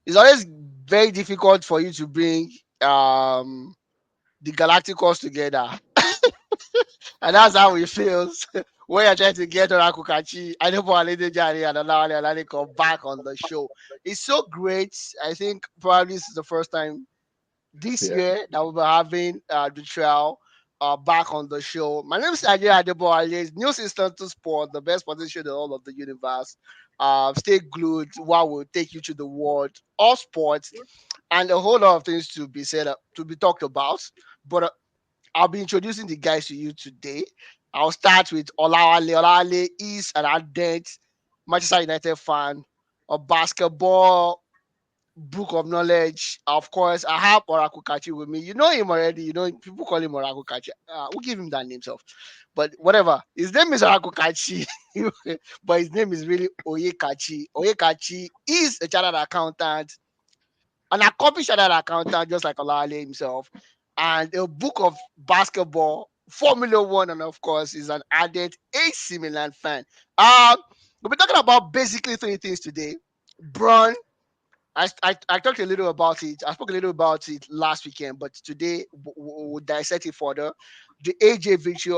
It's always very difficult for you to bring the Galacticos together, and that's how it feels when you're trying to get Orakukachi, Adebo Aledejari, and Olawale Oladeko back on the show. It's so great. I think probably this is the first time this Yeah. year that we'll be having the trial back on the show. My name is Ajay Adebo, News Instant to Sport, the best sporting show in all of the universe. Stay glued while we'll take you to the world of sports and a whole lot of things to be said, to be talked about. But I'll be introducing the guys to you today. I'll start with Olawale. Olawale is an ardent Manchester United fan, a basketball book of knowledge. Of course, I have Oracle Kachi with me. You know him already. You know people call him Oracle Kachi. We'll give him that name self. But whatever. His name is Oracle Kachi, but his name is really Oyekachi. Oyekachi is a chartered accountant, an accomplished chartered accountant, just like Olale himself, and a book of basketball, Formula One, and of course, is an added AC Milan fan. We'll be talking about basically three things today. Braun, I talked a little about it. I spoke a little about it last weekend, but today we'll dissect it further. The AJ victory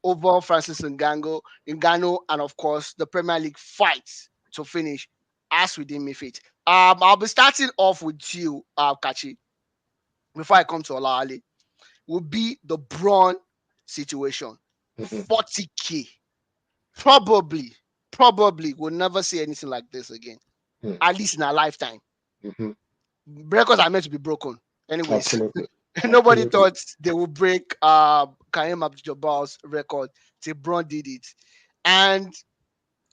over Francis Ngannou, and of course the Premier League fights to finish as we deem it. I'll be starting off with you, Kachi, before I come to Olawale. Will be the Braun situation. Mhm. 40K. Probably, probably will never see anything like this again. Mhm. At least in our lifetime. Mhm. Records are meant to be broken. Anyways, Absolutely. nobody Absolutely. thought they would break Karim Abdul-Jabbar's record till Braun did it. And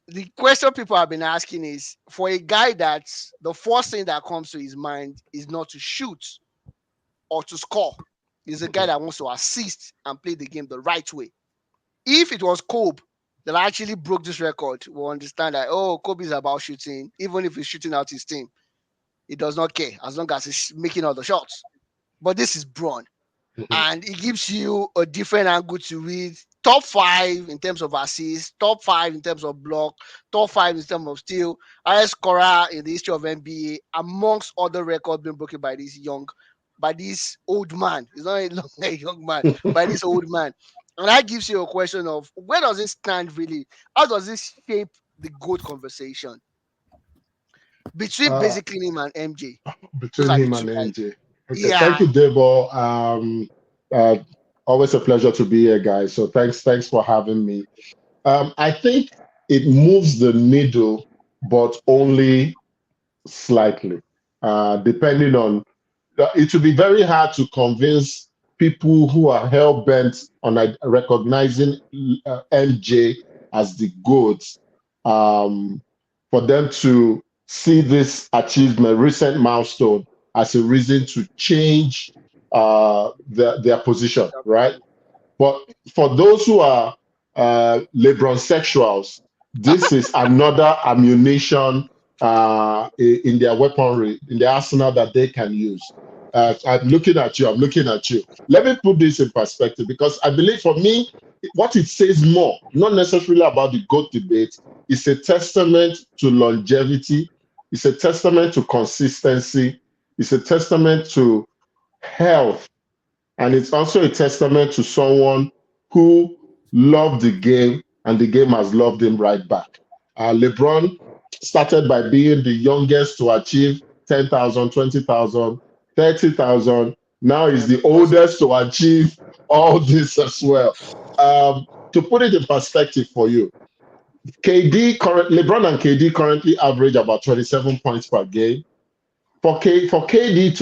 the question people have been asking is, for a guy that the first thing that comes to his mind is not to shoot or to score, he's a guy Mhm. that wants to assist and play the game the right way. If it was Kobe that actually broke this record, we'll understand that, oh, Kobe is about shooting, even if he's shooting out his team. He does not care as long as he's making all the shots. But this is Braun, Mhm. and it gives you a different angle to read. Top five in terms of assists, top five in terms of block, top five in terms of steal, highest scorer in the history of NBA, amongst other records being broken by this old man. He's not longer a young man, by this old man. And that gives you a question of where does it stand really? How does this shape the GOAT conversation between Uh, basically him and MJ? Those Between are the him two and guys. NJ. Okay, thank Yeah. you, Debo. Uh, Always a pleasure to be here, guys. So thanks for having me. I think it moves the needle, but only slightly, depending on. It will be very hard to convince people who are hell bent on recognizing MJ as the GOAT, um, for them to see this achievement, recent milestone, as a reason to change their position, right? But for those who are LeBron sexuals, this is another ammunition in their weaponry, in the arsenal that they can use. I'm looking at you. I'm looking at you. Let me put this in perspective because I believe for me, what it says more, not necessarily about the GOAT debate, is a testament to longevity. It's a testament to consistency. It's a testament to health, and it's also a testament to someone who loved the game and the game has loved him right back. LeBron started by being the youngest to achieve 10,000, 20,000, 30,000. Now he's And the the first oldest to achieve all this as well. To put it in perspective for you, LeBron and KD currently average about 27 points per game. For KD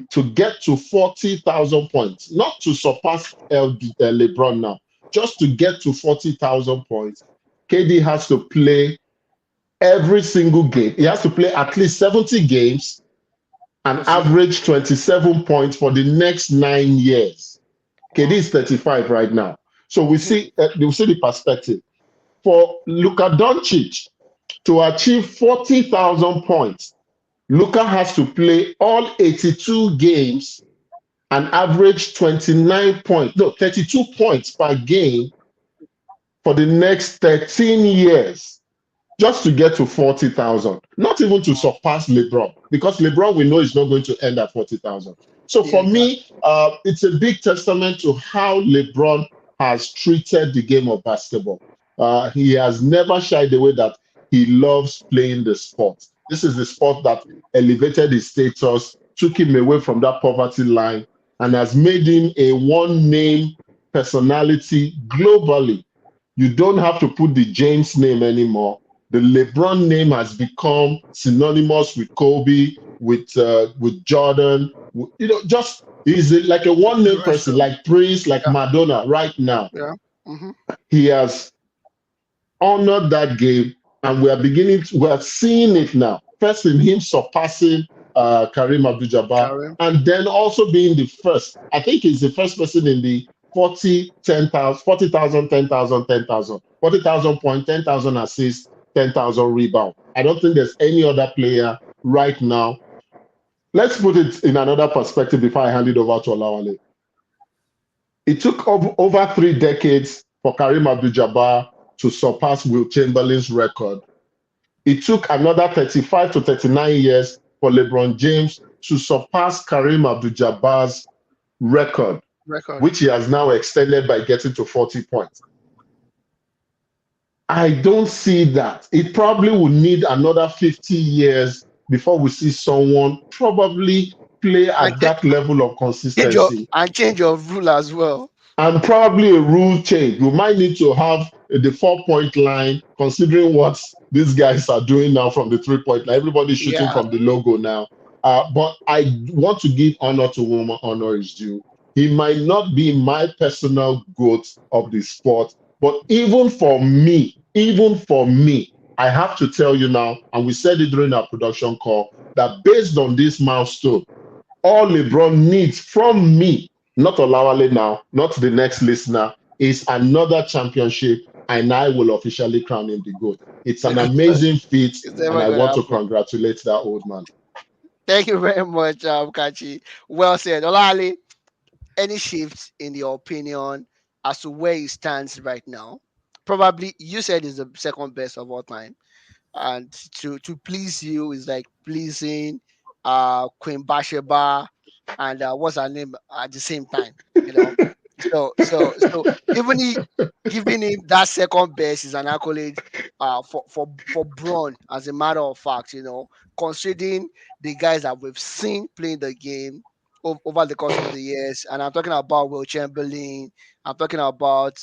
to get to 40,000 points, not to surpass LeBron now, just to get to 40,000 points, KD has to play every single game. He has to play at least 70 games and consistent. average 27 points for the next 9 years. KD Wow. is 35 right now. So we see the perspective. For Luka Doncic to achieve 40,000 points, Luka has to play all 82 games and average 29 points, no, 32 points per game for the next 13 years. just to get to 40,000, not even to Wow. surpass LeBron, because LeBron we know is not going to end at 40,000. So Yeah, for exactly. me, it's a big testament to how LeBron has treated the game of basketball. He has never shied away that he loves playing the sport. This is the sport that elevated his status, took him away from that poverty line, and has made him a one name personality globally. You don't have to put the James name anymore. The LeBron name has become synonymous with Kobe, with Jordan. Just he's like a one The name rest person, of like Prince, like yeah, Madonna. Right now, yeah. Hmm. he has honored that game, and we are seeing it now. First in him surpassing Kareem Abdul-Jabbar, Karim. and then also being the first. I think he's the first person in the 40, 10,000, 40,000, 10,000, 10,000, 40,000 point, 10,000 assists, 10,000 rebound. I don't think there's any other player right now. Let's put it in another perspective before I hand it over to Olawale. It took over 3 decades for Kareem Abdul-Jabbar to surpass Will Chamberlain's record. It took another 35 to 39 years for LeBron James to surpass Kareem Abdul-Jabbar's record, Record. which he has now extended by getting to 40 points. I don't see that. It probably will need another 50 years before we see someone probably play And at that level of consistency. change your rule as well. And probably a rule change. We might need to have the 4 point line, considering what these guys are doing now from the 3 point line. Everybody's shooting Yeah. from the logo now. But I want to give honor to whom honor is due. He might not be my personal goat of the sport, but even for me, I have to tell you now, and we said it during our production call, that based on this milestone, all LeBron needs from me, not Olawale now, not the next listener, is another championship, and I will officially crown him the GOAT. It's an amazing feat, It's and never I gonna want to happen. congratulate that old man. Thank you very much, Kachi. Well said. Olali, any shifts in your opinion as to where he stands right now? Probably you said he's the second best of all time. And to please you is like pleasing Queen Bathsheba and what's her name at the same time, you know. So even he giving him that second best is an accolade for Braun, as a matter of fact, considering the guys that we've seen playing the game over the course of the years. And I'm talking about Will Chamberlain, I'm talking about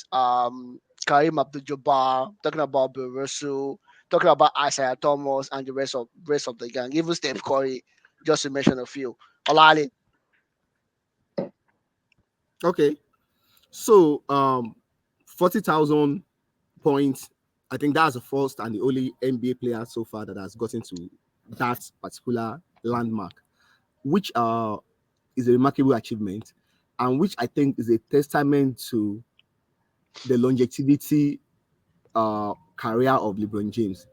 Karim Abdul-Jabbar, talking about Bill Russell, talking about Isaiah Thomas and the rest of the gang, even Steph Curry, just to mention a few. Olali, Okay. So 40,000 points. I think that's the first and the only NBA player so far that has gotten to that particular landmark, which is a remarkable achievement, and which I think is a testament to the longevity career of LeBron James.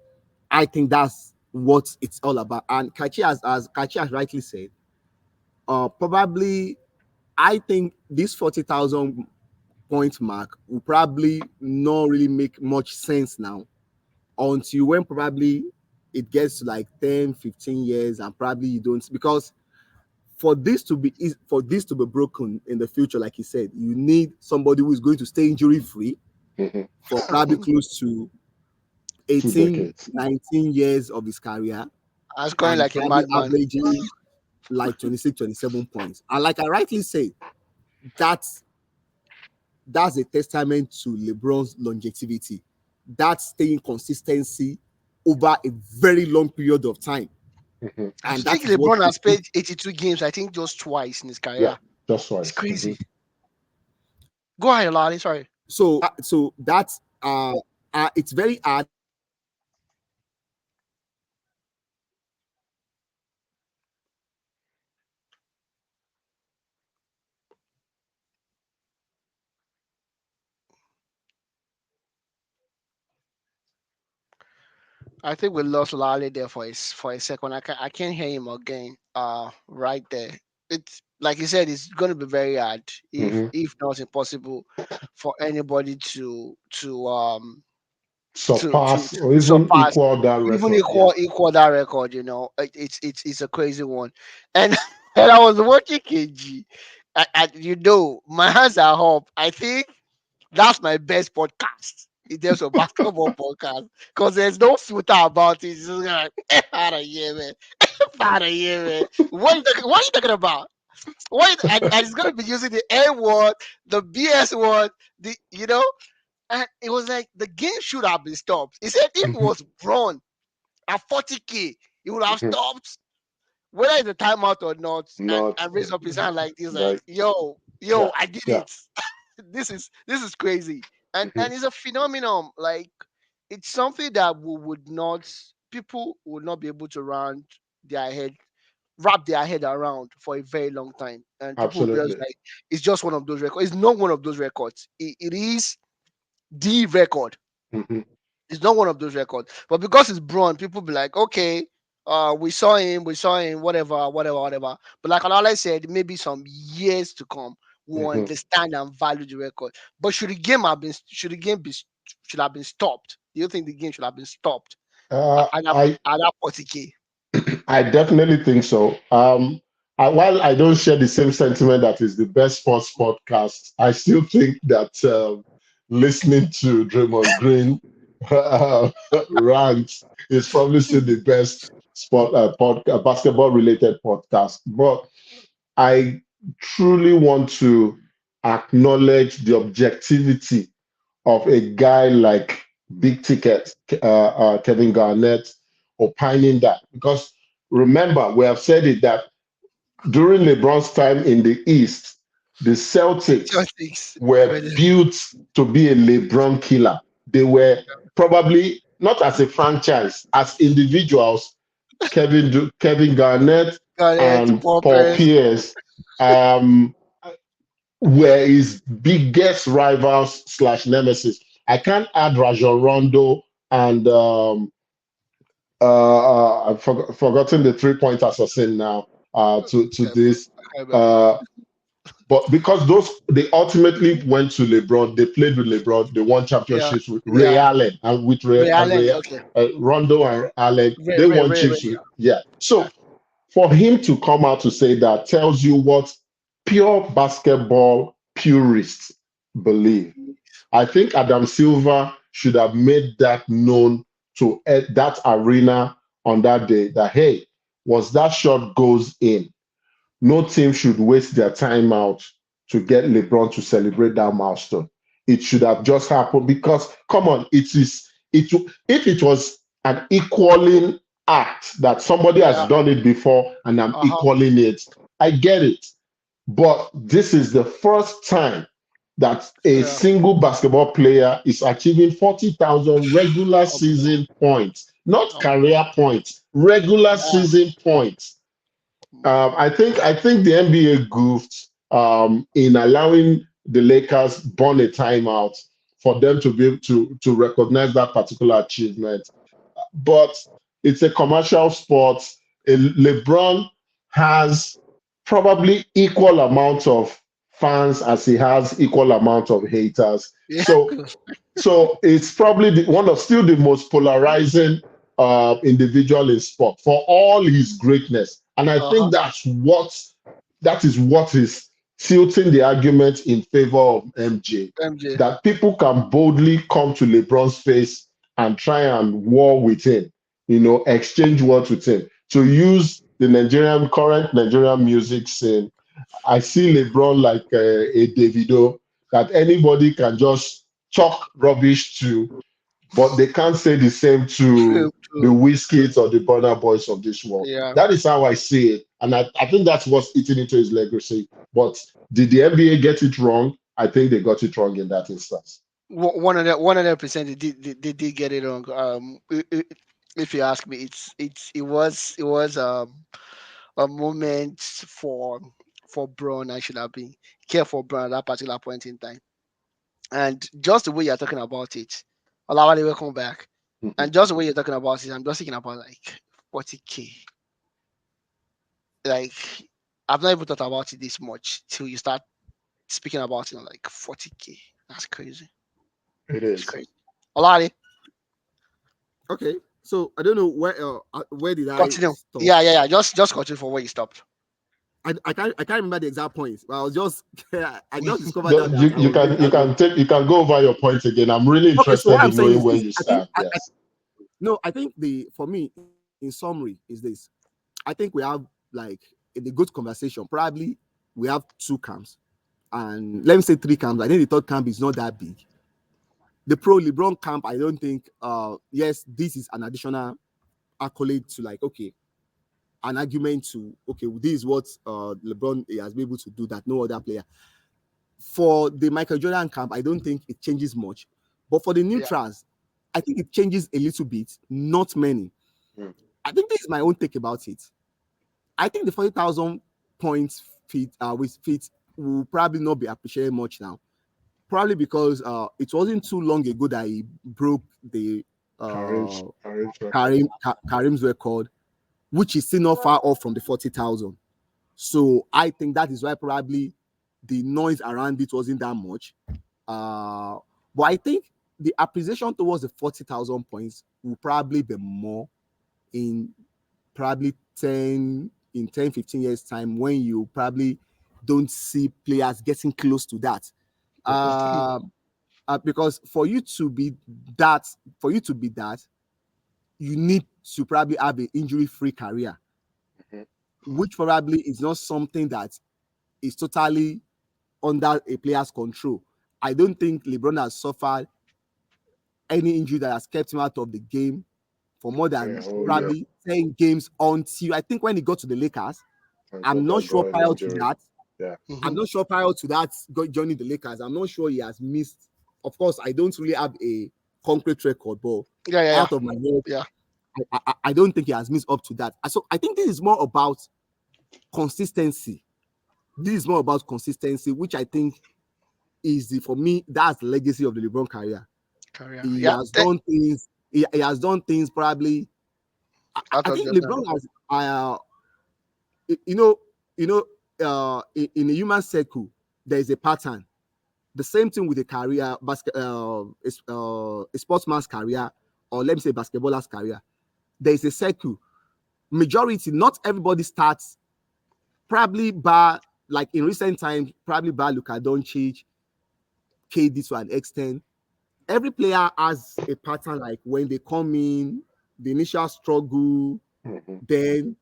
I think that's what it's all about. And Kachi, as Kachi has rightly said, probably I think this 40,000 point mark will probably not really make much sense now until when probably it gets to like 10, 15 years, and probably you don't, because for this to be broken in the future, like he said, you need somebody who is going to stay injury free Mhm. for probably close to Two 18, decades. 19 years of his career, I was going and like a probably madman. averaging like 26, 27 points. And like I rightly said, that's that's a testament to LeBron's longevity. That's staying consistency over a very long period of time. Mhm. I And that think is what LeBron it has is. played 82 games, I think just twice in his Yeah, career. just It's twice. crazy. Go ahead, Olali, sorry. So that's it's very hard for somebody to say I think we lost Lali there for a second. I can't hear him again. Right there. It's like you said, it's gonna be very hard, if Mhm. if not impossible, for anybody to surpass to or even surpass, equal that even record. Yeah. equal that record. It's a crazy one. And and I was watching KG, my hands are up. I think that's my best podcast in terms of basketball podcast, because there's no filter about it. It's just like out of here, man. Out of here, man. What are you talking about? And it's gonna be using the A word, the BS word, and it was like the game should have been stopped. He said if it Mhm, was Braun at 40K, he would have mhm. stopped whether it's a timeout or not, Not and raise up his hand like this, like, like yo, yeah, I did yeah. it. This is crazy. Mhm, And it's a phenomenon. Like, it's something that people would not be able to their head wrap their head around for a very long time. And people will be just absolutely. like, it's just one of those records. It's not one of those records. It is the record. Mhm, It's not one of those records. But because it's Braun, people be like, okay, we saw him, whatever, whatever, whatever. But like Alala said, maybe some years to come, we'll mhm. understand and value the record. But should have been stopped? Do you think the game should have been stopped Uh, I at that 40K? I definitely think so. While I don't share the same sentiment that is the best sports podcast, I still think that listening to Draymond Green rant is probably still the best basketball related podcast. But I truly want to acknowledge the objectivity of a guy like Big Ticket, Kevin Garnett, opining that. Because remember, we have said it that during LeBron's time in the East, the Celtics Celtics, were whether- built to be a LeBron killer. They were probably not as a franchise, as individuals. Kevin Garnett got it, and Paul Poppers, Pierce um, were his biggest rivals slash nemesis. I can't add Rajon Rondo and I've forgotten the 3 point assassin now to this. Uh, but because those they ultimately went to LeBron, they played with LeBron, they won yeah, championships with Ray yeah, Allen and with Ray Allen, okay, Rondo and Allen, Ray, they Ray, won Ray, Ray, chips with yeah. yeah, So for him to come out to say that tells you what pure basketball purists believe. I think Adam Silver should have made that known to that arena on that day that, hey, once that shot goes in, no team should waste their time out to get LeBron to celebrate that milestone. It should have just happened because, come on, if it was an equaling act that somebody has yeah, done it before and I'm uh-huh, equaling it, I get it. But this is the first time that a yeah, single basketball player is achieving 40,000 regular um, season points, not um, career points, regular yeah, season points. I think the NBA goofed in allowing the Lakers burn a timeout for them to be able to recognize that particular achievement. But it's a commercial sport. LeBron has probably equal amount of fans as he has equal amount of haters. yeah, So it's probably one of still the most polarizing individual in sport for all his greatness, and I uh-huh, think that is what is tilting the argument in favor of MJ. MJ, That people can boldly come to LeBron's face and try and war with him, exchange words with him. To use the current Nigerian music scene, I see LeBron like a Davido that anybody can just talk rubbish to, but they can't say the same to true, the true, true, Wizkids or the Burna Boys of this world. yeah. That is how I see it. And I think that's what's eating into his legacy. But did the NBA get it wrong? I think they got it wrong in that instance. 100%, they did get it wrong. If you ask me, it was a moment for Braun. I should have been careful for Braun at that particular point in time. And just the way you're talking about it, Olawale, welcome back. Mhm. And just the way you're talking about it, I'm just thinking about like 40K. Like, I've not even thought about it this much till you start speaking about it. I'm like 40K. That's crazy. It It's is. crazy. Olawale. Okay, so I don't know where did I Continue. stop? Yeah. Just continue from where you stopped. I can't remember the exact points, but I was just I just discovered The- that, you, I you was can getting you away. can take you can go over your points again. I'm really Okay, so what interested I'm in saying knowing is where this: you I think stand. Yes. no, I think the for me in summary is this: I think we have like in the good conversation. Probably we have two camps, and let me say three camps. I think the third camp is not that big. The pro LeBron camp, I don't think. Yes, this is an additional accolade to like okay, an argument to okay, this is what LeBron has been able to do that no other player. For the Michael Jordan camp, I don't think it changes much. But for the Yeah. neutrals, I think it changes a little bit, not many. Mm. I think this is my own take about it. I think the 40,000 points fit with fit will probably not be appreciated much now. Probably because it wasn't too long ago that he broke the uh, Karim's record. Karim's record, which is still not far off from the 40,000. So I think that is why probably the noise around it wasn't that much. Uh, but I think the appreciation towards the 40,000 points will probably be more in probably 15 years time when you probably don't see players getting close to that. Um, because that, for you to be that, you need to probably have an injury-free career, Mhm. which probably is not something that is totally under a player's control. I don't think LeBron has suffered any injury that has kept him out of the game for more For a than whole year probably 10 games until I think when he got to the Lakers. and I'm got not that sure groin prior to injury. that. Yeah. I'm Mhm. not sure prior to that joining the Lakers. I'm not sure he has missed. Of course, I don't really have a concrete record, but Yeah. out of my head, Yeah. I don't think he has missed up to that. So I think this is more about consistency. This is more about consistency, which I think is for me, that's the legacy of the LeBron career. Career. He Yeah. has done things, he has done things probably. Out I of think your time. LeBron has you know, in a human circle, there is a pattern. The same thing with a career, a sportsman's career, or let me say basketballer's career. There is a circle. Majority, not everybody starts probably by like in recent times, probably by Luka Doncic, KD to an extent. Every player has a pattern like when they come in, the initial struggle, Mhm. then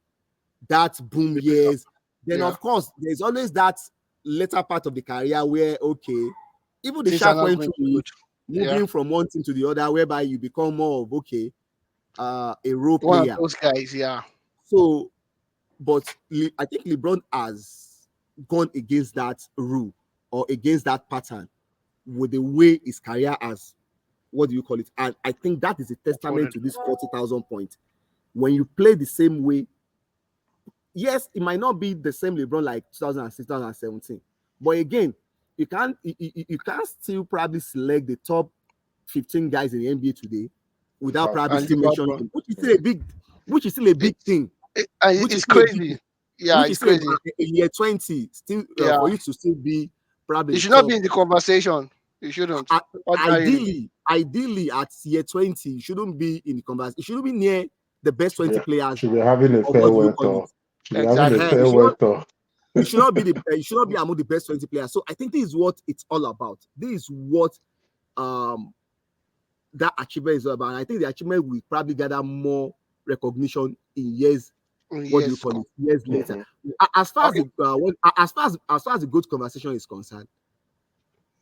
that boom They pick up. years. Then Yeah. of course there's always that later part of the career where okay, even the Things are shark not went going through too good. it, Yeah. moving from one team to the other, whereby you become more of okay, a role One of player. those guys. Yeah. So, but I think LeBron has gone against that rule or against that pattern with the way his career has, what do you call it? And I think that is a testament Unfolded. to this 40,000 points. When you play the same way, yes, it might not be the same LeBron like 2006, 2017. But again, you can't still probably select the top 15 guys in the NBA today without Without probably And still leave out mentioning bro. him, which is still a Mhm. big, which is still a It, big thing, which is it's still a big crazy. thing, Yeah, which is it's still crazy. a year 20, still Yeah. for you to still be probably It the should not top. be in the conversation. You shouldn't. Ordinarily. Ideally at year 20, you shouldn't be in the conversation. You shouldn't be near the best Should be 20 players, should be having a or what do you farewell call it? tour. Should be having a Exactly. You should farewell not tour. you should not be among the best 20 players. So I think this is what it's all about. This is what um that achievement is all about. And I think the achievement will probably gather more recognition in years. What do you Yes. call it? Years later. Mhm. As far as Okay. the as far as the good conversation is concerned,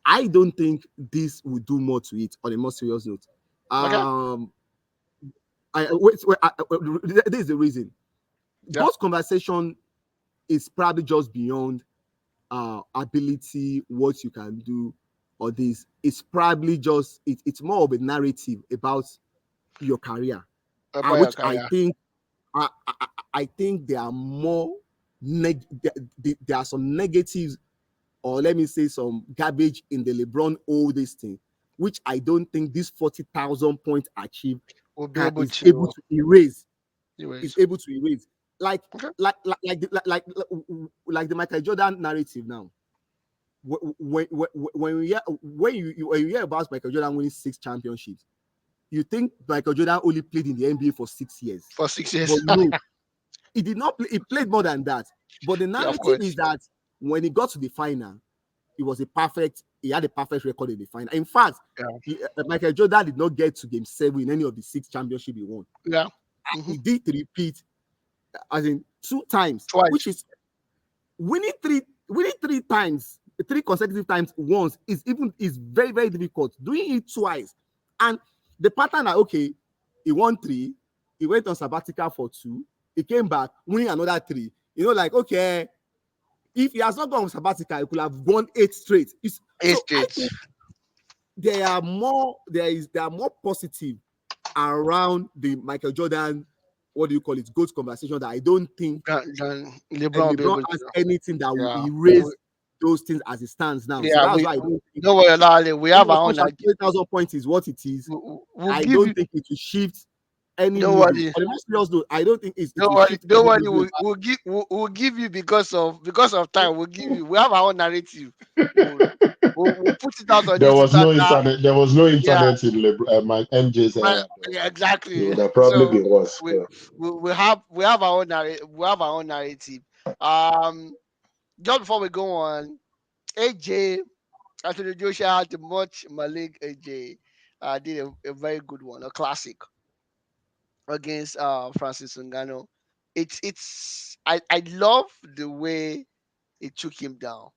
I don't think this will do more to it. On a more serious note, Okay. um, this is the reason. Yeah. God's conversation is probably just beyond ability, what you can do, or this. It's probably just it's more of a narrative about your career, About your which I career. think I think there are more there are some negatives, or let me say some garbage in the LeBron all this thing, which I don't think this 40,000 points achieved Will be able is able to to erase. Is erase. able to erase. Like Okay. like the Michael Jordan narrative now. When you hear about Michael Jordan winning 6 championships, you think Michael Jordan only played in the NBA for 6 years. For 6 years. But no, he did not play, he played more than that. But the Yeah, of narrative course. is that when he got to the final, he had a perfect record in the final. In fact, Yeah. Michael Jordan did not get to game 7 in any of the 6 championships he won. Yeah. Mm-hmm. He did repeat, as in 2 times, Twice. which is winning 3 times, 3 consecutive times once is very, very difficult. Doing it twice, and the pattern are okay. He won 3, he went on sabbatical for 2, he came back, winning another 3. You know, like, okay, if he has not gone on sabbatical, he could have won 8 straight. Eight So I straight. think there are more positive around the Michael Jordan, what do you call it, GOAT conversation, that I don't think Then LeBron will be LeBron able has to. anything that will Yeah. erase those things as it stands now. So Yeah. that's We why I don't think, don't worry, Lale. We in have as our much own as idea. 20,000 points is what it is, We'll I give don't you. think it will shift any Don't needle. worry. On a more serious note, I don't think it Don't will worry. shift Don't any worry. needle. We'll give you because of time. We'll give you. We have our own narrative. We'll, we'll put it out on There this was no Twitter. internet. There was no Yeah. internet in my MJ's My, era, though. yeah, It exactly. would have probably So been worse. we Yeah. we have our own narrative. We have our own narrative. Um, just before we go on, AJ Anthony Joshua, the much Malik AJ, did a very good one, a classic against Francis Ngannou. I love the way it took him down.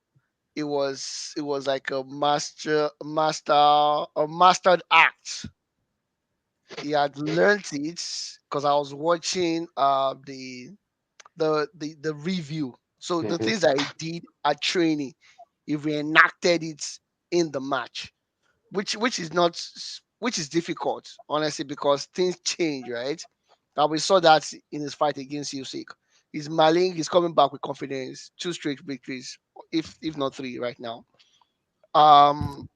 It was like a mastered act. He had learned it because I was watching the review. So the Mhm. things that he did at training, he reenacted it in the match, which is not which is difficult, honestly, because things change, right? And we saw that in his fight against Usyk. He's smiling, he's coming back with confidence, 2 straight victories, if not 3 right now. Um,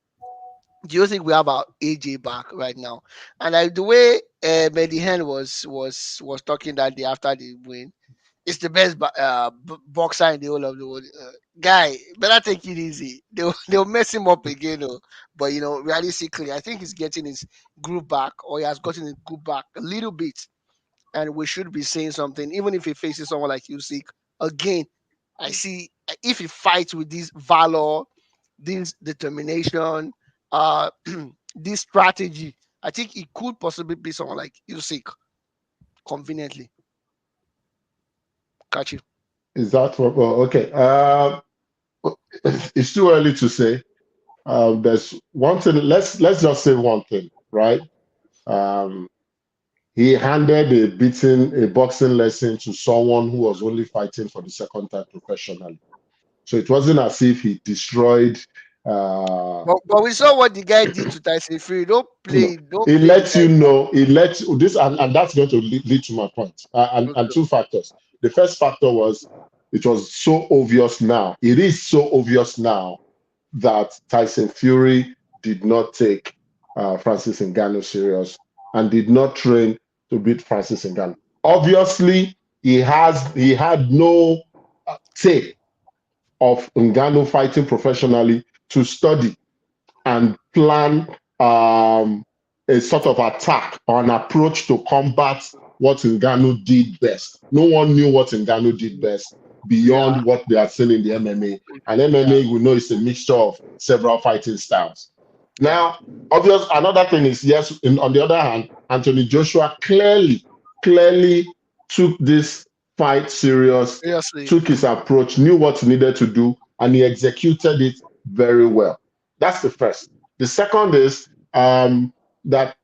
do you think we have our AJ back right now? And like the way Medihan was talking that day after the win, it's the best boxer in the whole of the world. Guy, better take it easy. They'll mess him up again. Oh. But realistically, I think he's getting his group back, or he has gotten his group back a little bit, and we should be saying something. Even if he faces someone like Usyk again, I see if he fights with this valor, this determination, uh, this strategy, I think he could possibly be someone like Usyk conveniently. Catch you. Is that what? Well, okay. It's too early to say. There's one thing. Let's just say one thing, right? Um, he handed a boxing lesson to someone who was only fighting for the second time professionally. So it wasn't as if he destroyed. Uh, But we saw what the guy did to Tyson Fury. no, Don't it play the lets guy. you know. It lets this, and that's going to lead to my point. And Okay. 2 factors. The first factor was it was so obvious now. It is so obvious now that Tyson Fury did not take Francis Ngannou serious and did not train to beat Francis Ngannou. Obviously, he had no tape of Ngannou fighting professionally to study and plan a sort of attack or an approach to combat what Ngannou did best. No one knew what Ngannou did best Yeah, beyond what they are seeing in the MMA. And yeah, MMA, we know, is a mixture of several fighting styles. yeah. Now, another thing is, yes, on the other hand, Anthony Joshua clearly took this fight serious, Seriously. took his approach, knew what he needed to do, and he executed it very well. That's the first. The second is that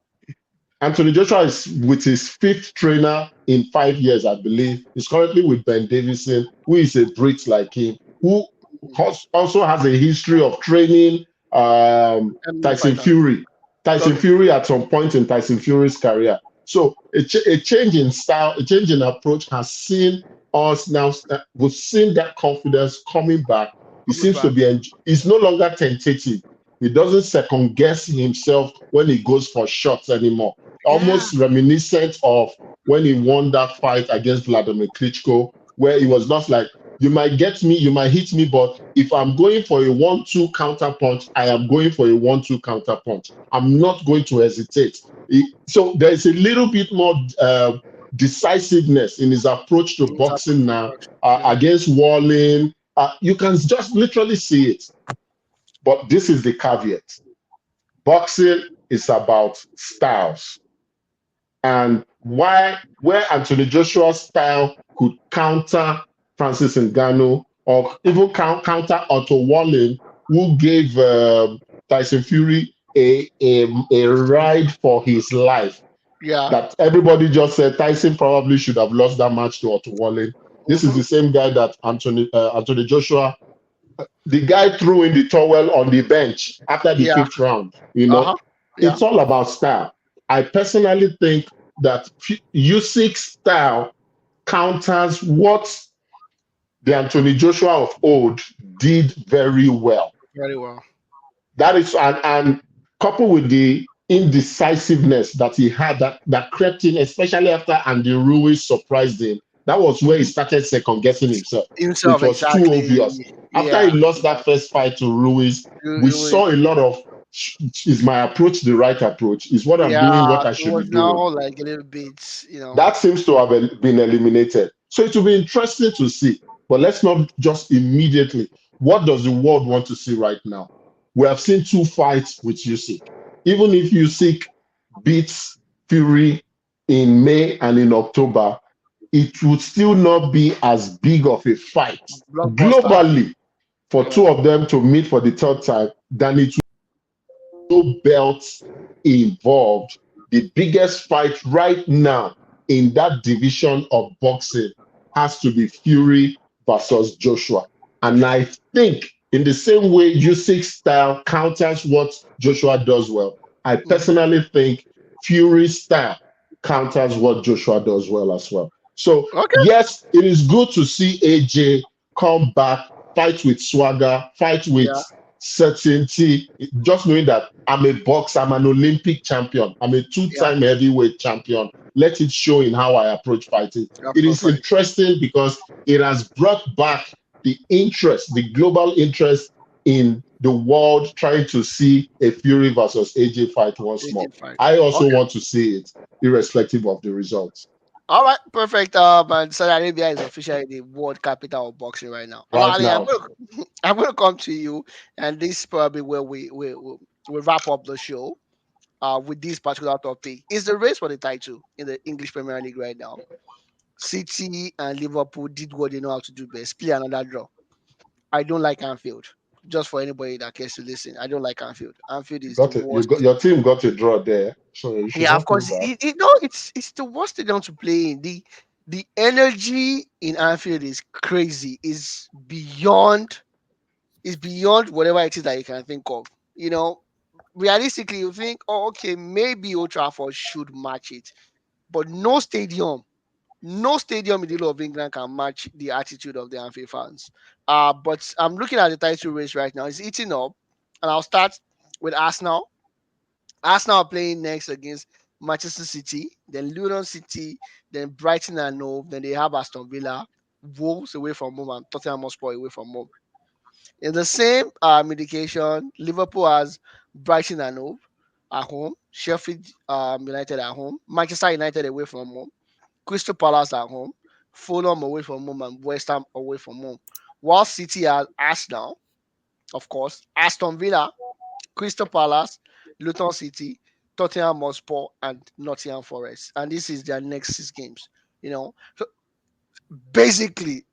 Anthony Joshua is with his 5th trainer in 5 years, I believe. He's currently with Ben Davison, who is a Brit like him, who also has a history of training MMA Tyson fighter. Fury. Tyson Okay. Fury at some point in Tyson Fury's career. So a change in style, a change in approach has seen us now. We've seen that confidence coming back. He Coming seems to back. be. He's no longer tentative. He doesn't second guess himself when he goes for shots anymore. Yeah. Almost reminiscent of when he won that fight against Vladimir Klitschko, where he was not like You might get me, you might hit me, but if I'm going for a 1-2 counter punch, I am going for a 1-2 counter punch. I'm not going to hesitate. So there's a little bit more decisiveness in his approach to It's happened boxing to now boxing. Yeah. against Walling. You can just literally see it. But this is the caveat. Boxing is about styles. And where Anthony Joshua's style could counter Francis Ngannou or even counter Otto Wallin, who gave Tyson Fury a ride for his life. Yeah. That everybody just said Tyson probably should have lost that match to Otto Wallin. This is Mm-hmm. the same guy that Anthony Joshua, the guy threw in the towel on the bench after the Yeah. fifth round. You know, Uh-huh. Yeah. it's all about style. I personally think that Usyk's style counters what the Anthony Joshua of old did very well. Very well. That is, and coupled with the indecisiveness that he had, that crept in, especially after Andy Ruiz surprised him. That was where he Mm-hmm. started second guessing himself. It Himself, was too exactly. obvious. After he Yeah. lost Yeah. that first fight to Ruiz, we It was, saw a lot of, is my approach the right approach? Is what I'm doing yeah. what I It should be was doing? now like a little bit, That seems to have been eliminated. So it will be interesting to see. But let's not just immediately. What does the world want to see right now? We have seen 2 fights with Usyk. Even if Usyk beats Fury in May and in October, it would still not be as big of a fight blockbuster. globally for Yeah. two of them to meet for the third time than it no belts involved. The biggest fight right now in that division of boxing has to be Fury versus Joshua. And I think in the same way Usyk style counters what Joshua does well, I Mm-hmm. personally think Fury's style counters what Joshua does well as well. So Okay. yes, it is good to see AJ come back, fight with swagger, fight with Yeah. certainty, just knowing that I'm a boxer, I'm an Olympic champion, I'm a Yeah. two-time heavyweight champion. Let it show in how I approach fighting. Yeah. It is Perfect. interesting because it has brought back the interest, the global interest in the world trying to see a Fury versus AJ fight once more. AJ fight. I also Okay. want to see it, irrespective of the results. All right, perfect. And Saudi Arabia is officially the world capital of boxing right now. Right Ali, now, I'm gonna come to you, and this is probably where we wrap up the show. With this particular topic, is the race for the title in the English Premier League right now. City and Liverpool did what they know how to do best: play another draw. I don't like Anfield. Just for anybody that cares to listen, I don't like Anfield. Anfield is the you got worst. your team got a draw there, so you should Yeah, of not feel course. bad. It's the worst stadium to play in. The energy in Anfield is crazy. Is beyond whatever it is that you can think of. You know, realistically, you think, oh, okay, maybe Old Trafford should match it, but no stadium in the whole of England can match the attitude of the Anfield fans. But I'm looking at the title race right now. It's eating up, and I'll start with Arsenal. Arsenal are playing next against Manchester City, then Luton City, then Brighton and Hove, then they have Aston Villa, Wolves away from home, and Tottenham Hotspur away from home. In the same indication, Liverpool has Brighton and Hove at home, Sheffield United at home, Manchester United away from home, Crystal Palace at home, Fulham away from home, and West Ham away from home. While City has Arsenal, of course, Aston Villa, Crystal Palace, Luton City, Tottenham Hotspur, and Nottingham Forest. And this is their next 6 games. So basically,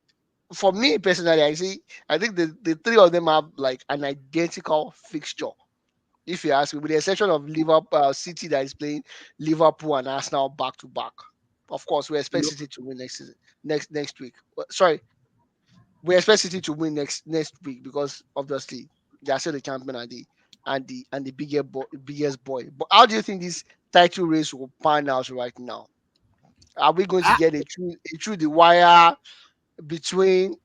for me personally, I think the three of them have like an identical fixture. If you ask me, with the exception of Liverpool, City that is playing Liverpool and Arsenal back to back. Of course, we You expect know, City to win next week. Sorry, we expect City to win next week because obviously they are still the champion and the biggest boy. But how do you think this title race will pan out right now? Are we going to I, get a through the wire between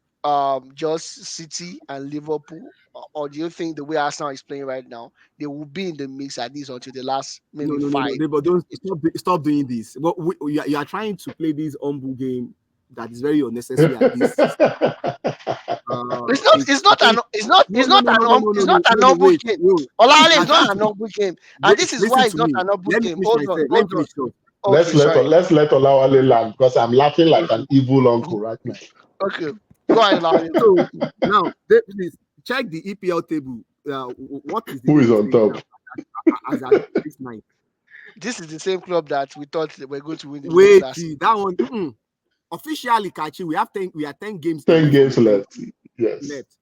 just City and Liverpool, or do you think the way Arsenal is playing right now, they will be in the mix at least until the last no, maybe no, no, no. five? But don't stop doing this. But you are trying to play this humble game that is very unnecessary at this. It's not. It, It's I not an. think It's not. no, It's no, not no, no, an. no, no, It's no, not no, an no, no, humble wait, game. no. Olale I is not think an humble game, and wait, this is listen why it's to not me. an humble Let me game. finish Hold on. myself. Let me Hold on. finish first. Okay. Sorry. let's let Olawale land because I'm laughing like an evil uncle right now. Okay. Go ahead, Olale. So now, please check the EPL table. What is the Who is table on saying top? now as at this night? This is the same club that we thought they were going to win the league Wait, last season. that one. Officially, Kachi, we are 10 games 10 away from games the Premier left. Yes. left.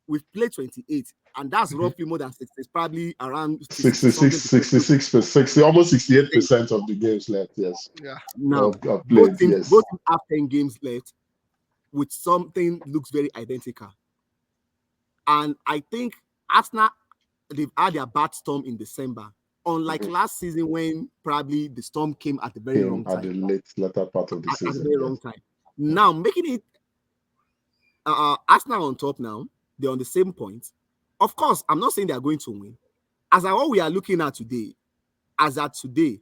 We've played 28, and that's Mhm. roughly more than 60. It's probably around 60 66, something percent. 66, 60, almost 68% of the games left. Yes. Yeah. Now, Of played. both Yes. teams have 10 games left with something looks very identical. And I think Arsenal, they've had their bad storm in December. Unlike Mhm. last season when probably the storm came at the very Came wrong at time. the latter part of the At the season. very wrong Yes. time. Now making it Arsenal on top now, they're on the same point. Of course, I'm not saying they're going to win. As at what we are looking at today, as at today,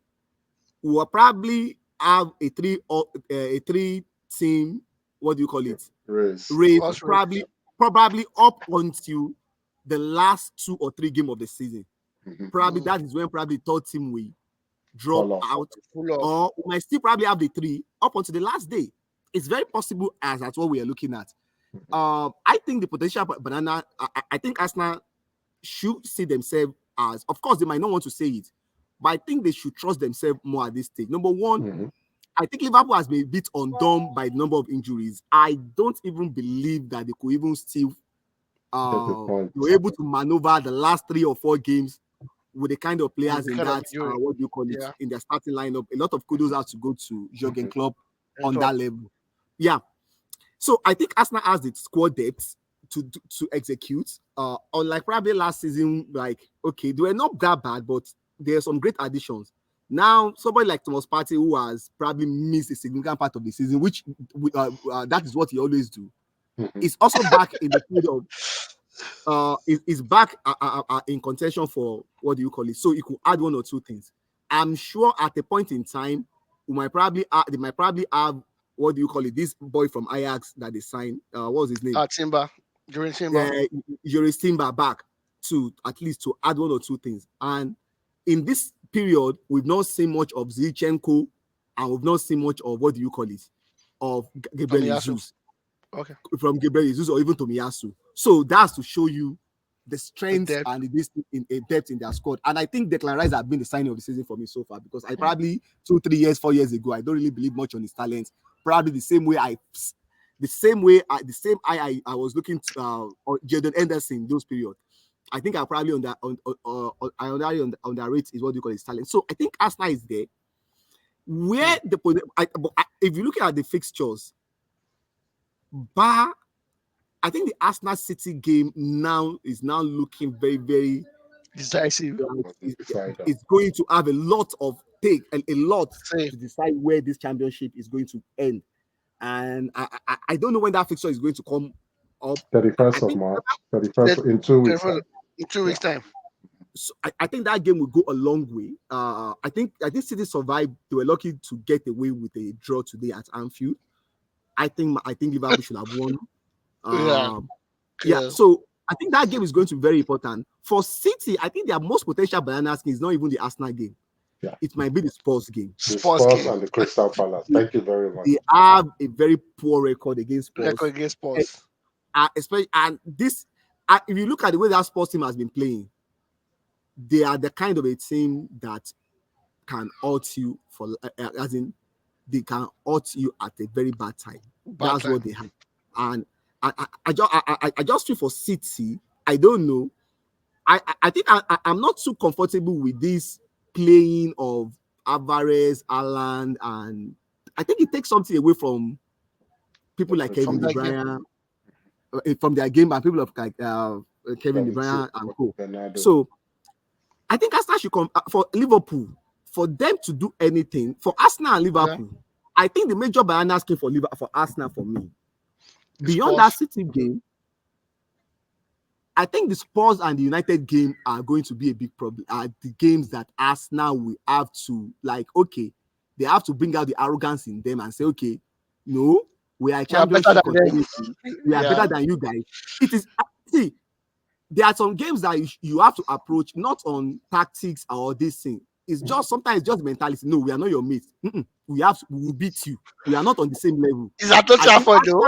we will probably have a three team, what do you call it? Race. Race Horse race. probably up until the last 2 or 3 games of the season. Mhm. Probably that is when probably third team will drop Fall off. out, Full of. or we might still probably have the 3 up until the last day. It's very possible as that's what we are looking at. I think the potential banana. I think Arsenal should see themselves as. Of course, they might not want to say it, but I think they should trust themselves more at this stage. Number one, Mhm. I think Liverpool has been a bit undone by the number of injuries. I don't even believe that they could even still Get the point. were able to maneuver the last 3 or 4 games with the kind of players The in kind of that injury. what do you call it Yeah. in their starting lineup. A lot of kudos have to go to Jurgen Mhm. Klopp And on club. that level. Yeah. So I think Arsenal has the squad depth to execute. Unlike probably last season, like okay, they were not that bad, but there are some great additions. Now, somebody like Thomas Partey, who has probably missed a significant part of the season, which that is what he always do, Mhm. is also back in the field of is back in contention for what do you call it? So you could add 1 or 2 things. I'm sure at a point in time, they might probably have what do you call it? This boy from Ajax that they signed. What was his name? Timber. During Timber. Yeah, Joris Timber back to at least to add 1 or 2 things. And in this period, we've not seen much of Zinchenko, and we've not seen much of what do you call it? Of Gabriel Tomiyasu. Jesus Okay. from Gabriel Jesus or even Tomiyasu. So that's to show you the The strengths depth. and the depth in their squad. And I think Declan Rice has been the signing of the season for me so far because I probably 2, 3 years, 4 years ago, I don't really believe much on his talent. Probably the same way I was looking to Jordan Henderson those periods. I think I probably underrate is what you call his talent. So I think Arsenal is there. Where if you look at the fixtures, bar I think the Arsenal City game now is now looking very, very Decisive. it's going to have a lot a lot Say. to decide where this championship is going to end. And I don't know when that fixture is going to come up. I 31st of think March. 31st in 2 weeks. In 2 weeks time. so I think that game will go a long way. I think City survived. They were lucky to get away with a draw today at Anfield. I think Liverpool should have won. Yeah. Yeah, Yeah. so I think that game is going to be very important. For City, I think their most potential banana skin is not even the Arsenal game. Yeah. It might be the Spurs game. The Sports Spurs game. and the Crystal Palace. Thank you very much. They have a very poor record against Spurs. Record against Sports. Especially, and this, if you look at the way that Spurs team has been playing, they are the kind of a team that can hurt you as in they can hurt you at a very bad time. Bad That's time. what they have. And I just feel for City, I don't know. I think I'm not too comfortable with this playing of Alvarez, Haaland, and I think it takes something away from people like Kevin De that game. Bruyne, from their game, and people like Kevin De Bruyne and co. Bernardo. So I think Arsenal should come for Liverpool for them to do anything for Arsenal and Liverpool. Yeah. I think the major banana skin for Arsenal for me. Beyond that City game, I think the Spurs and the United game are going to be a big problem. The games that Arsenal will have to they have to bring out the arrogance in them and say, okay, no, We are a We are better championship than them. contending team. We are Yeah. better than you guys. It is see. There are some games that you have to approach not on tactics or this thing. It's just sometimes just mentality. No, we are not your mates. We will beat you. We are not on the same level. Is that Old I think Trafford though?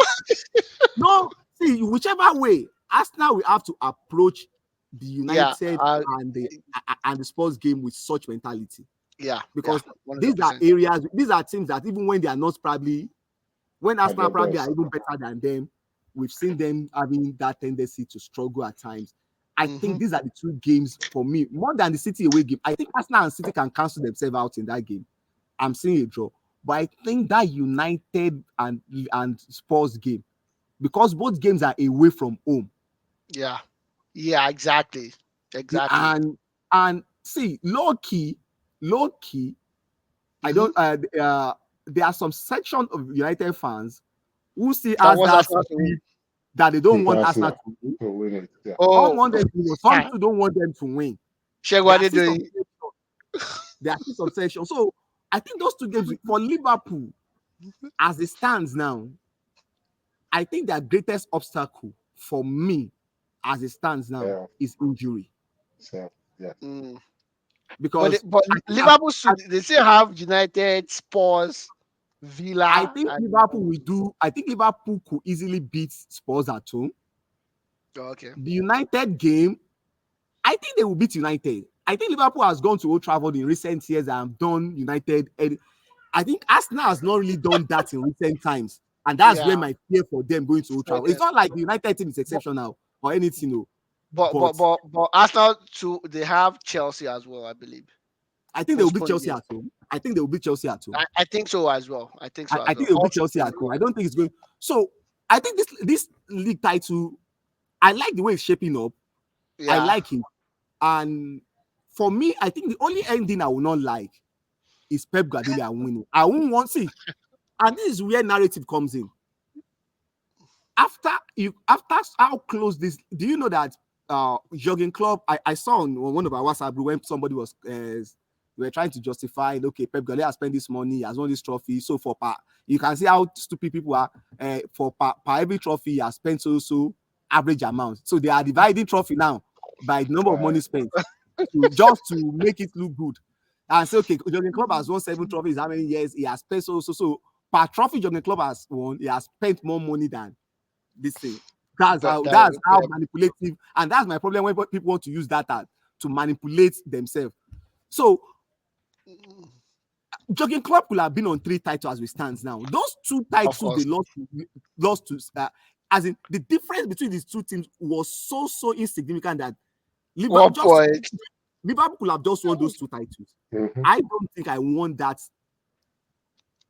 no, see, whichever way, Arsenal will have to approach the Yeah. United and the Spurs game with such mentality. Yeah. Because these are 100%. areas, these are teams that even when they are not probably, when At Arsenal their probably are best. even better than them, we've seen them having that tendency to struggle at times. I think these are the two games for me, more than the City away game. I think Arsenal and City can cancel themselves out in that game. I'm seeing a draw. But I think that United and Spurs game, because both games are away from home. Yeah. Yeah. Exactly. Exactly. And see, low key, I Mm-hmm. don't. There are some section of United fans who see That as was that Arsenal to win. that they don't Pick want Arsenal Arsenal to win. to win it. Yeah. Some Oh, want them to win. Some fine. people don't want them to win. Check There what are they're still some doing. sections. There are still some sections. So I think those two games for Liverpool, as it stands now, I think their greatest obstacle for me, as it stands now, Yeah. is injury. So, yeah. Mm. Because But I think Liverpool should they still have United, Spurs, I Villa, think and Liverpool will do. I think Liverpool could easily beat Spurs at home. oh, okay. The United game, I think they will beat United. I think Liverpool has gone to Old Trafford in recent years and done United. And I think Arsenal has not really done that in recent times. And that's Yeah. where my fear for them going to Old For Trafford. It's them. not like the United team is But exceptional or anything, no. but But but but, but Arsenal too. They have Chelsea as well, I believe. I think they will beat Postponed Chelsea game. at home. I think they will beat Chelsea at home. I think so as well. I think so I as think well. they will All beat Chelsea postponed at game. home. I don't think it's going. So I think this league title, I like the way it's shaping up. I Yeah. like it. And for me, I think the only ending I will not like is Pep Guardiola winning. I won't want to see. And this is where narrative comes in. After how close this, do you know that Jurgen Klopp, I saw on one of our WhatsApp group when somebody was we were trying to justify, okay, Pep Guardiola has spent this money, he has won this trophy, so you can see how stupid people are. For per every trophy he has spent so average amount, so they are dividing trophy now by the number of money Right. spent just to make it look good. And say, okay, Jurgen Klopp has won 7 trophies. How many years he has spent? So per trophy Jurgen Klopp has won, he has spent more money than this thing. That's But how that that's how Pep. manipulative, and that's my problem when people want to use data to manipulate themselves. So Jurgen Klopp could have been on 3 titles as we stand now. Those 2 titles Of they course. lost to as in the difference between these two teams was so insignificant that Liverpool 1 point could have just won those 2 titles. Mm-hmm. I don't think I want that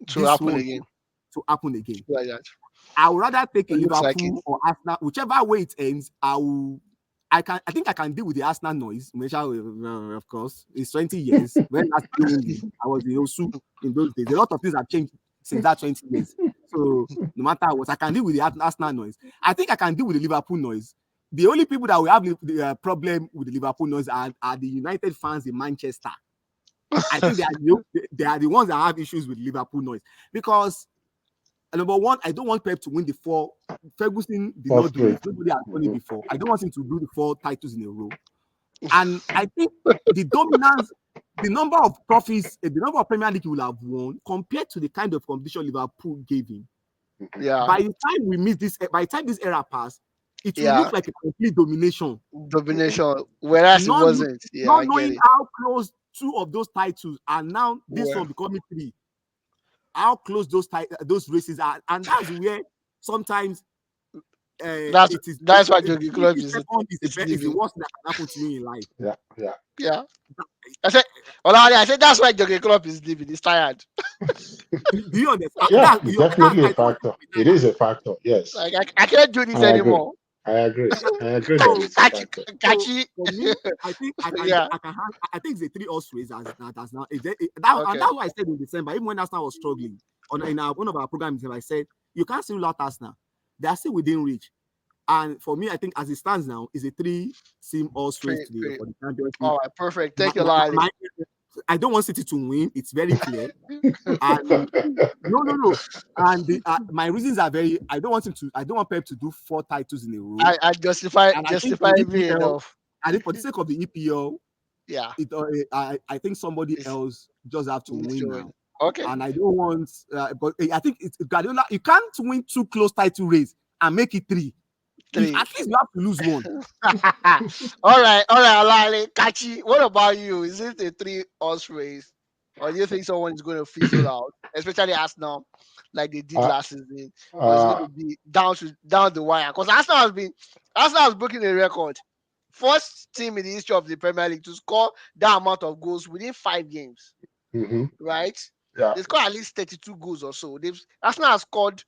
to this happen one again. to happen again. Like that. I would rather take a It looks like it. Liverpool or Arsenal, whichever way it ends. I think I can deal with the Arsenal noise. Of course, it's 20 years. When Arsenal win, I was the Osu in those days. A lot of things have changed since that 20 years. So no matter what, I can deal with the Arsenal noise. I think I can deal with the Liverpool noise. The only people that will have the problem with the Liverpool noise are the United fans in Manchester. I think they are the ones that have issues with Liverpool noise because number one, I don't want Pep to win the 4. Ferguson did Fourth not do it. straight. Nobody has done it Mm-hmm. before. I don't want him to do the 4 titles in a row. And I think the dominance, the number of trophies, the number of Premier League he will have won compared to the kind of competition Liverpool gave him. Yeah. By the time by the time this era passed, it will Yeah. look like a complete domination. Domination. Whereas it Not, wasn't. Yeah, not I get knowing it. how close 2 of those titles are now, this Well, one becoming 3. How close those races are, and that's where sometimes it is that's why Jogi Club finishing second is is the leaving. worst that can happen to you in life. Yeah. Yeah. Yeah. I said Olawale, I said that's why Jogi Club is leaving. He's tired. Do you understand? Yeah. That It's you definitely a I told you factor. It is a factor. Yes. Like I can't do this I agree. anymore. I agree. I agree that so it's a Kachi, factor. so Kachi. for me, I think Yeah. I think it's a 3 horse race as now. And Okay. that's why I said in December, even when Arsenal was struggling in one of our programs, I said you can't still out Arsenal. They are still within reach. And for me, I think as it stands now, is a 3-team horse race Pretty, today pretty. for the championship. All right. Perfect. My, Thank you, my, Olawale. my, I don't want City to win. It's very clear. And no. And my reasons are very. I don't want him to. I don't want Pep to do 4 titles in a row. I justify And I think the me EPL. enough. I think for the sake of the EPL, Yeah, I think somebody it's else just have to needs to win win. now. Okay. And I don't want. But I think it's Guardiola. You can't win 2 close title race and make it 3. Three. At least you have to lose 1. All right, Alale. Kachi, what about you? Is it a 3-horse race? Or do you think someone is going to fizzle out? Especially Arsenal, like they did uh, last season. Or is it going uh, to be down the wire? Because Arsenal has broken a record. First team in the history of the Premier League to score that amount of goals within 5 games. mhm, Right? yeah, They scored at least 32 goals or so. Arsenal has scored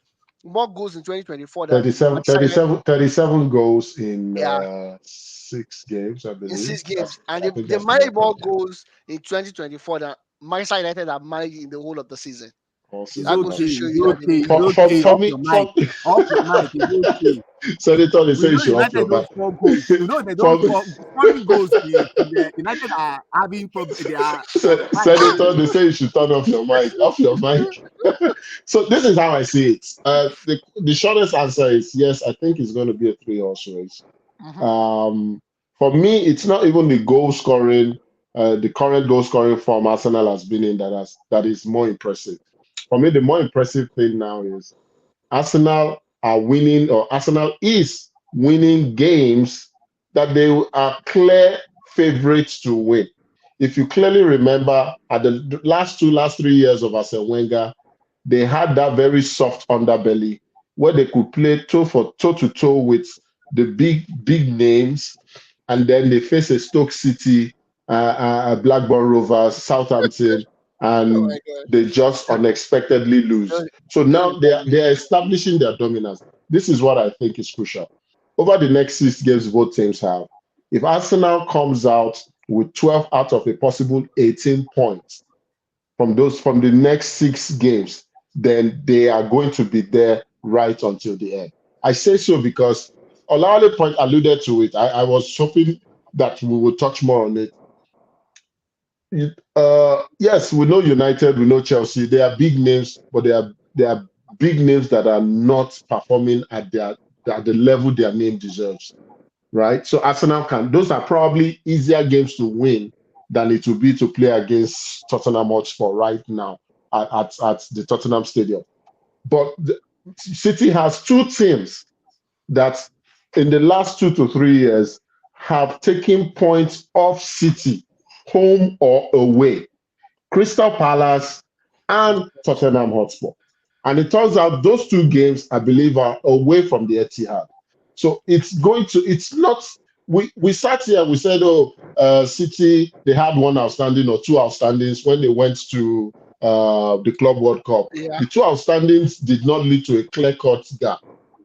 more goals in 2024 than 37, Manchester United. 37, 37 goals in Yeah, 6 games, I in believe. 6 games, and I think they that's the managed record. more goals in 2024 than Manchester United have managed in the whole of the season. All It's That season goes to okay. long. show It's you that they've okay. been It's doing For well. okay. for Off me, your mic. for Off your mic. It's okay. Senator, they We say you know should off United your don't back. score goals. You know they don't For me, score scoring goals. United are having problem. They are on fire these Senator, days. they say you should turn off your mic. Off your mic. So this is how I see it. The shortest answer is yes. I think it's going to be a 3-horse race. Mhm. Um, for me, it's not even the goal scoring, the current goal scoring form Arsenal has been in that is more impressive. For me, the more impressive thing now is Arsenal are winning, or Arsenal is winning games that they are clear favorites to win. If you clearly remember, at the last 3 years of Arsene Wenger, they had that very soft underbelly where they could play toe to toe with the big names, and then they face a Stoke City, Blackburn Rovers, Southampton, Oh and my god. they just unexpectedly lose. So Just now before you. they are establishing their dominance. This is what I think is crucial. Over the next 6 games both teams have, if Arsenal comes out with 12 out of a possible 18 points from the next 6 games, then they are going to be there right until the end. I say so because Olawale point alluded to it. I was hoping that we would touch more on it. Yes, we know United, we know Chelsea. They are big names, but they are big names that are not performing at the level their name deserves. Right? So Arsenal can. Those are probably easier games to win than it will be to play against Tottenham Hotspur right now at the Tottenham Stadium. But City has 2 teams that in the last 2 to 3 years have taken points off City, home or away. Crystal Palace and Tottenham Hotspur. And it turns out those 2 games, I believe, are away from the Etihad. So it's not, we sat here, we said, oh, City, they had 1 outstanding or 2 outstandings when they went to the Club World Cup. Yeah. The 2 outstandings did not lead to a clear-cut gap.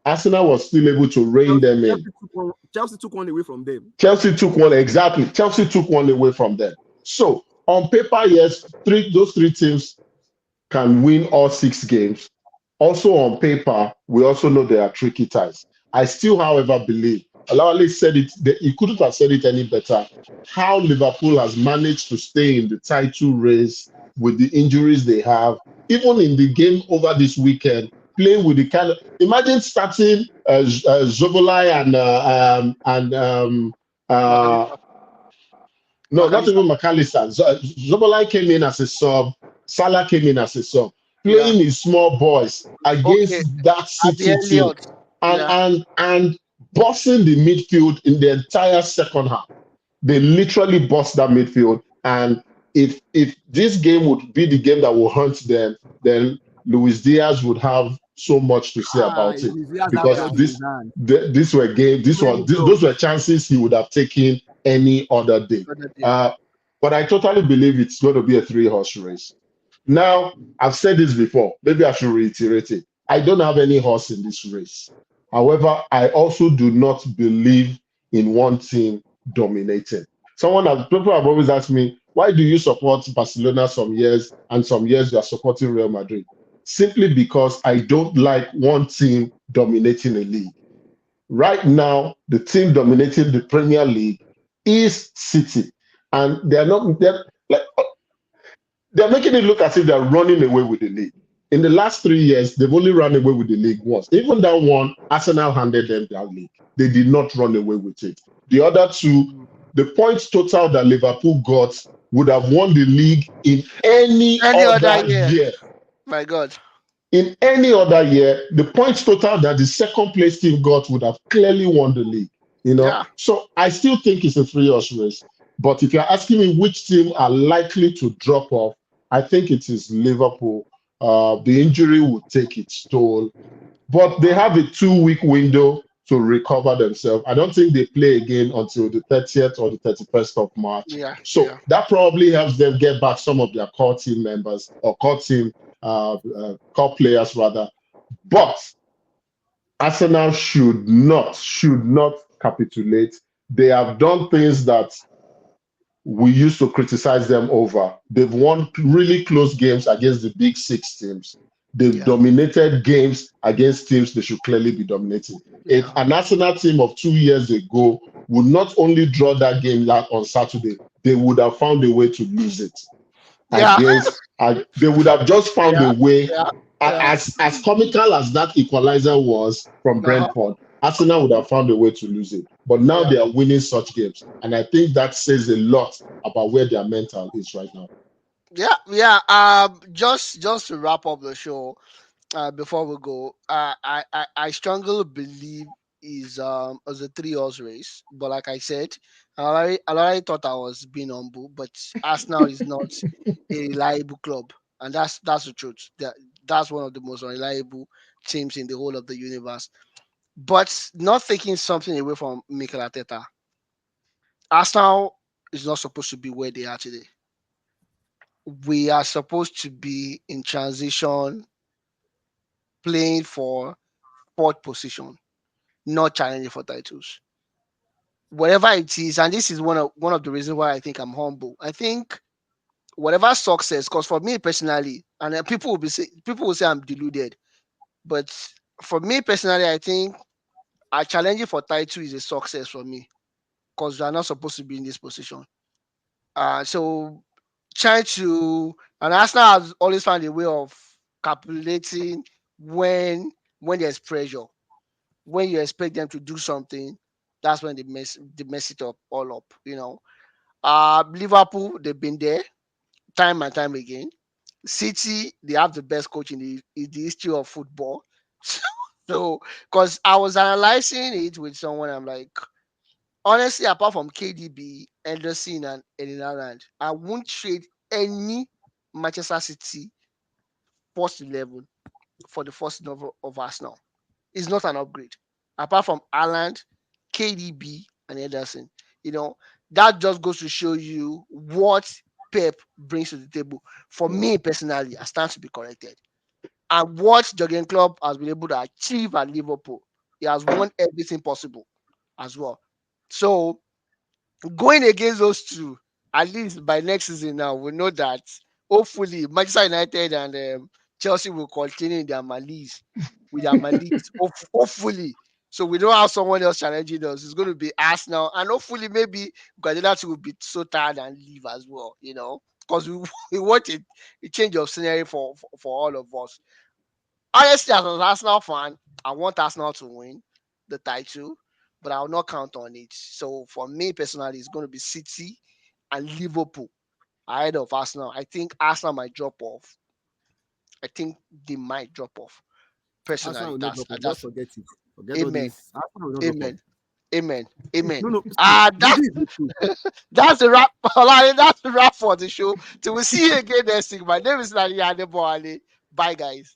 Arsenal was still able to rein them in. Chelsea took one away from them. Chelsea took one, exactly. Chelsea took one away from them. So on paper, yes, those 3 teams can win all 6 games. Also on paper, we also know there are tricky ties. I still, however, believe Alawale said it. He couldn't have said it any better. How Liverpool has managed to stay in the title race with the injuries they have, even in the game over this weekend, playing with the kind of imagine starting Zobolai and uh, McAllister. no, not even McAllister. McAllister. Zobolai came in as a sub. Salah came in as a sub, Yeah. playing his small boys Okay. against that Abby City team, Elliott. and Yeah. bossing the midfield in the entire second half. They literally bossed that midfield. And if this game would be the game that will hunt them, then Luis Diaz would have so much to say about it He has that because Yeah. blood in his hand. these were games, Smelling blood. those were chances he would have taken any other day. Other day. Uh, but I totally believe it's going to be a 3-horse race. Now, I've said this before. Maybe I should reiterate it. I don't have any horse in this race. However, I also do not believe in one team dominating. People have always asked me, why do you support Barcelona some years and some years you are supporting Real Madrid? Simply because I don't like one team dominating a league. Right now, the team dominating the Premier League is City, and they're not. They're like they're making it look as if they're running away with the league. In the last 3 years, they've only run away with the league once. Even that one, Arsenal handed them that league. They did not run away with it. The other two, the points total that Liverpool got would have won the league in any Any other other year, year. my God. In any other year, the points total that the second place team got would have clearly won the league. Yeah, So I still think it's a three-horse race. But if you're asking me which team are likely to drop off, I think it is Liverpool. The injury will take its toll, but they have a 2 week window to recover themselves. I don't think they play again until the 30th or the 31st of March. yeah, So yeah, that probably helps them get back some of their core team members or core players rather. But Arsenal should not capitulate. They have done things that we used to criticize them over. They've won really close games against the big six teams. They've yeah, dominated games against teams they should clearly be dominating. If yeah, an Arsenal team of 2 years ago would not only draw that game on Saturday, they would have found a way to lose it yeah, they would have just found yeah, a way. yeah, yeah. As comical as that equalizer was from Uh-huh. Brentford, Arsenal would have found a way to lose it. But now Yeah, they are winning such games, and I think that says a lot about where their mental is right now. yeah, yeah. Just to wrap up the show, before we go, I strongly believe is as a 3 horse race. But like I said, I already thought I was being humble, but Arsenal is not a reliable club, and that's the truth. That's one of the most unreliable teams in the whole of the universe. But not taking something away from Mikel Arteta, Arsenal is not supposed to be where they are today. We are supposed to be in transition, playing for fourth position, not challenging for titles. Whatever it is, and this is one of the reasons why I think I'm humble. I think whatever success, because for me personally, and people will say I'm deluded, but for me personally, I think challenging for title is a success for me because we are not supposed to be in this position. So trying to and Arsenal has always found a way of calculating when there's pressure. When you expect them to do something, that's when they mess it up all up. Liverpool, they've been there time and time again. City, they have the best coach in the history of football. So, because I was analyzing it with someone, I'm like, honestly, apart from KDB, Anderson, and Erling Haaland, I won't trade any Manchester City first 11 for the first novel of Arsenal. It's not an upgrade. Apart from Haaland, KDB, and Ederson, you know, that just goes to show you what Pep brings to the table. For me personally, I stand to be corrected. And what Jurgen Klopp has been able to achieve at Liverpool, he has won everything possible as well. So going against those two, at least by next season now, we know that hopefully Manchester United and Chelsea will continue in their malice with their malice. Hopefully. So we don't have someone else challenging us. It's going to be us now. And hopefully maybe Guardiola will be so tired and leave as well, because we, we want a change of scenery for all of us. Honestly, as an Arsenal fan, I want Arsenal to win the title, but I will not count on it. So for me personally, it's going to be City and Liverpool ahead of Arsenal. I think Arsenal might drop off. I think they might drop off. Arsenal Personally, will not that's drop off. Just that's forget it. Forget all amen, this. Arsenal will not drop off. amen, amen, amen. No, no. See, the That thing is this too. that's the wrap. That's the wrap for the show. Till we see you again next week. My name is Nani Adeboale. Bye, guys.